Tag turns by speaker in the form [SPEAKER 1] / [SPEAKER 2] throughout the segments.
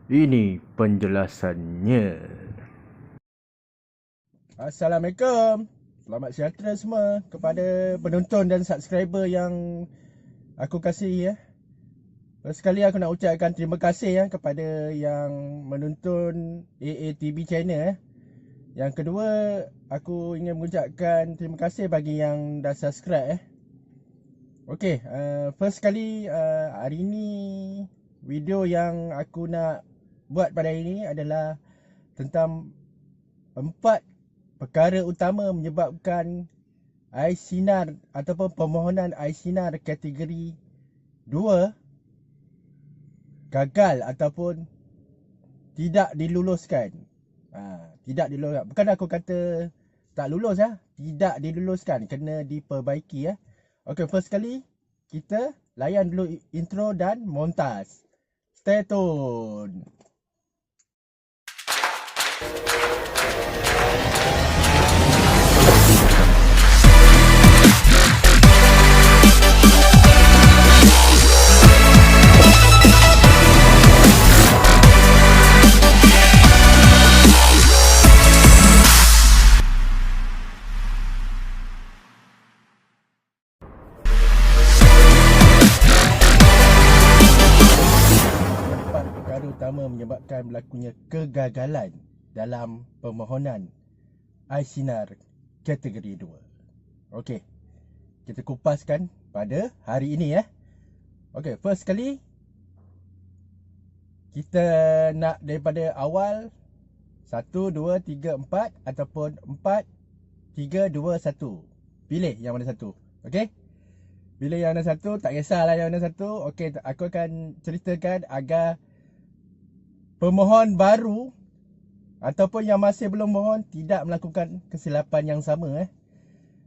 [SPEAKER 1] Ini penjelasannya.
[SPEAKER 2] Assalamualaikum. Selamat sejahtera semua kepada penonton dan subscriber yang aku kasih ya. First sekali aku nak ucapkan terima kasih ya kepada yang menonton AATB channel ya. Yang kedua, aku ingin mengucapkan terima kasih bagi yang dah subscribe ya. Okey, first sekali hari ni video yang aku nak buat pada hari ni adalah tentang 4 perkara utama menyebabkan air sinar ataupun permohonan air sinar kategori 2 gagal ataupun tidak diluluskan. Tidak diluluskan. Bukan aku kata tak lulus ya. Tidak diluluskan. Kena diperbaiki ya. Okay, first kali kita layan dulu intro dan montas. Stay tune. Perkara utama menyebabkan berlakunya kegagalan dalam permohonan air sinar kategori 2. Okey, kita kupaskan pada hari ini ya. Okey, first kali kita nak daripada awal 1, 2, 3, 4 ataupun 4, 3, 2, 1. Pilih yang mana satu. Okey? Pilih yang mana satu, tak kisahlah yang mana satu. Okey, aku akan ceritakan agar pemohon baru ataupun yang masih belum mohon tidak melakukan kesilapan yang sama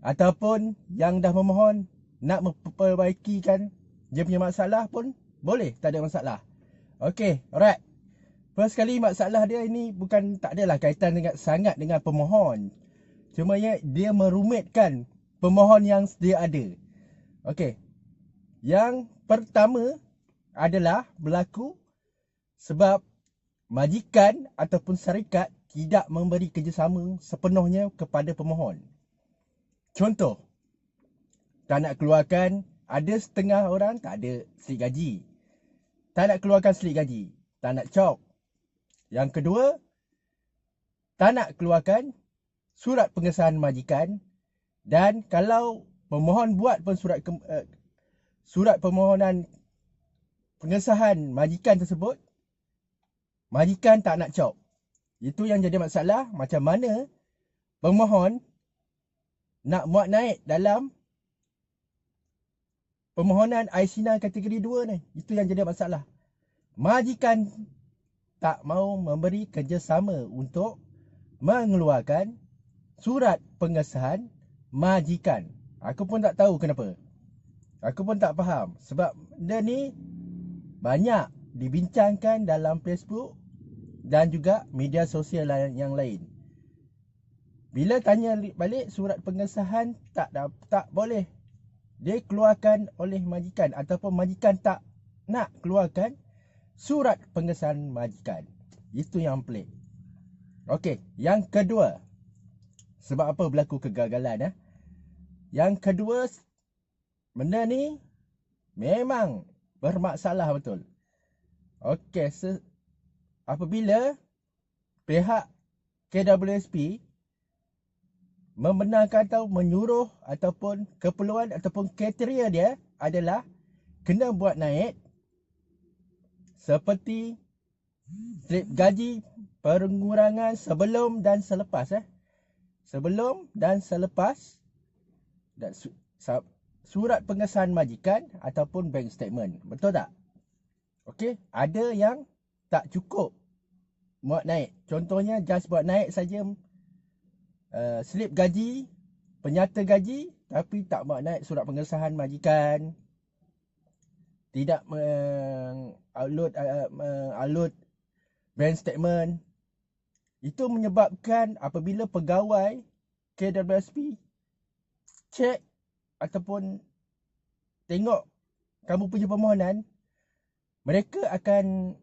[SPEAKER 2] ataupun yang dah memohon nak memperbaikikan dia punya masalah pun boleh, tak ada masalah. Okey, alright. First kali masalah dia ini bukan, tak adalah kaitan sangat dengan pemohon. Cuma dia merumitkan pemohon yang sedia ada. Okey. Yang pertama adalah berlaku sebab majikan ataupun syarikat tidak memberi kerjasama sepenuhnya kepada pemohon. Contoh, tak nak keluarkan, ada setengah orang tak ada slip gaji. Tak nak keluarkan slip gaji, tak nak cop. Yang kedua, tak nak keluarkan surat pengesahan majikan, dan kalau pemohon buat pun surat permohonan pengesahan majikan tersebut, majikan tak nak cop. Itu yang jadi masalah, macam mana pemohon nak muat naik dalam permohonan air sinar kategori 2 ni. Itu yang jadi masalah. Majikan tak mau memberi kerjasama untuk mengeluarkan surat pengesahan majikan. Aku pun tak tahu kenapa. Aku pun tak faham. Sebab dia ni banyak dibincangkan dalam Facebook dan juga media sosial yang lain. Bila tanya balik, surat pengesahan tak boleh dia keluarkan oleh majikan ataupun majikan tak nak keluarkan surat pengesahan majikan. Itu yang pelik. Okey, yang kedua, sebab apa berlaku kegagalan Yang kedua, benda ni memang bermasalah betul. Okey, apabila pihak KWSP membenarkan atau menyuruh ataupun keperluan ataupun kriteria dia adalah kena buat naik seperti slip gaji pengurangan sebelum dan selepas sebelum dan selepas, dan surat pengesahan majikan ataupun bank statement. Betul tak? Okey, ada yang tak cukup muat naik. Contohnya just buat naik saja slip gaji, penyata gaji, tapi tak muat naik surat pengesahan majikan. Tidak upload bank statement. Itu menyebabkan apabila pegawai KWSP cek ataupun tengok kamu punya permohonan, mereka akan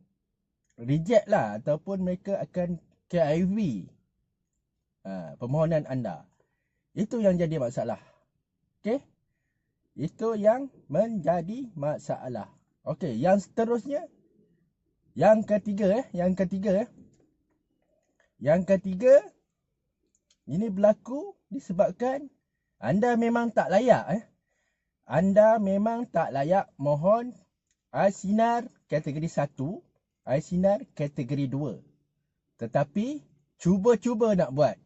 [SPEAKER 2] reject lah ataupun mereka akan KIV permohonan anda. Itu yang jadi masalah. Okey? Itu yang menjadi masalah. Okey, yang seterusnya, yang ketiga, ini berlaku disebabkan anda memang tak layak Anda memang tak layak mohon iSinar kategori 1, iSinar kategori 2. Tetapi cuba-cuba nak buat.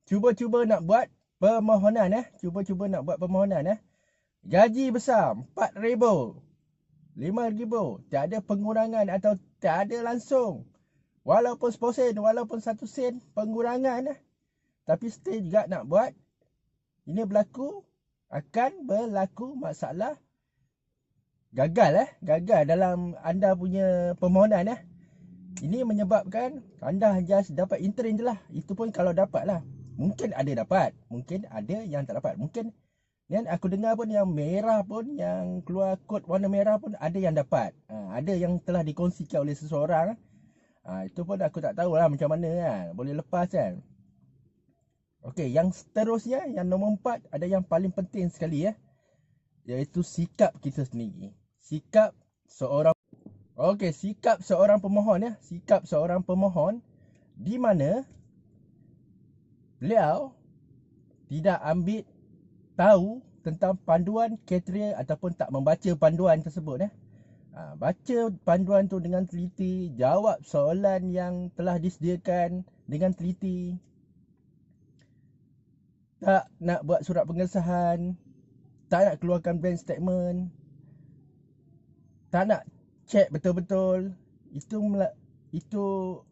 [SPEAKER 2] Cuba-cuba nak buat permohonan Gaji besar 4,000, 5,000, tak ada pengurangan atau tak ada langsung. Walaupun 10 sen, walaupun 1 sen pengurangan tapi still juga nak buat. Ini akan berlaku masalah gagal dalam anda punya permohonan Ini menyebabkan anda just dapat intern je lah. Itu pun kalau dapat lah. Mungkin ada dapat, mungkin ada yang tak dapat. Mungkin dan aku dengar pun yang merah pun, yang keluar kod warna merah pun ada yang dapat. Ada yang telah dikongsikan oleh seseorang. Itu pun aku tak tahulah macam mana kan. Boleh lepas kan. Okey, yang seterusnya, yang nombor 4, ada yang paling penting sekali iaitu sikap kita sendiri. Sikap seorang pemohon Sikap seorang pemohon di mana beliau tidak ambil tahu tentang panduan kriteria ataupun tak membaca panduan tersebut Baca panduan tu dengan teliti, jawab soalan yang telah disediakan dengan teliti. Tak nak buat surat pengesahan, tak nak keluarkan bank statement, tak nak check betul-betul. Itu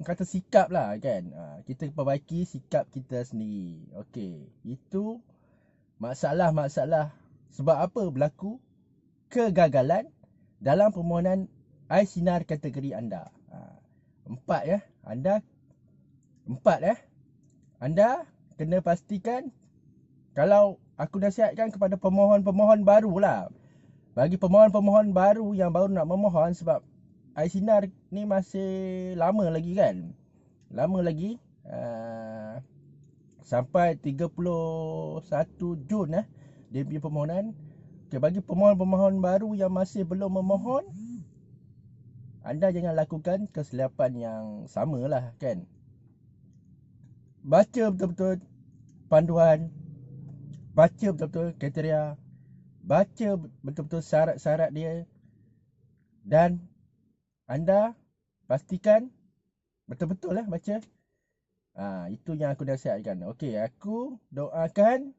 [SPEAKER 2] kata sikap lah kan. Kita perbaiki sikap kita sendiri. Okey, itu masalah-masalah. Sebab apa berlaku kegagalan dalam permohonan iSinar kategori anda. 4 Anda kena pastikan. Kalau aku nasihatkan kepada pemohon-pemohon baru lah. Bagi pemohon-pemohon baru yang baru nak memohon, sebab iSinar ni masih lama lagi kan. Lama lagi. Sampai 31 Jun dia punya permohonan. Okay, bagi pemohon-pemohon baru yang masih belum memohon, anda jangan lakukan kesilapan yang sama lah kan. Baca betul-betul panduan, baca betul-betul kriteria, baca betul-betul syarat-syarat dia, dan anda pastikan betul-betul lah baca. Itu yang aku nasihatkan. Okey, aku doakan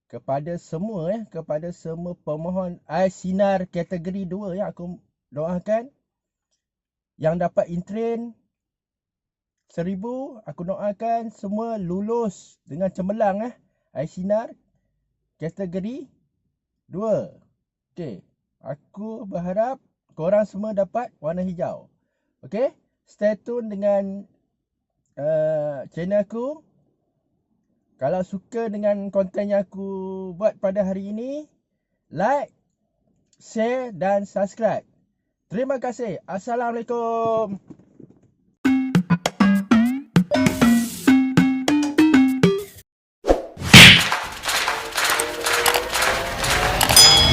[SPEAKER 2] kepada semua pemohon iSinar kategori 2 aku doakan yang dapat intern 1,000, aku doakan semua lulus dengan cemerlang iSinar kategori 2. Okey, aku berharap korang semua dapat warna hijau. Okey, stay tune dengan channel aku. Kalau suka dengan konten yang aku buat pada hari ini, like, share dan subscribe. Terima kasih. Assalamualaikum.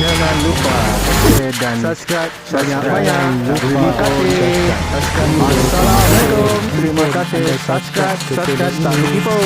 [SPEAKER 1] Jangan lupa share dan subscribe banyak-banyak. Terima kasih. Assalamualaikum. Terima kasih. Subscribe. Tak lupa.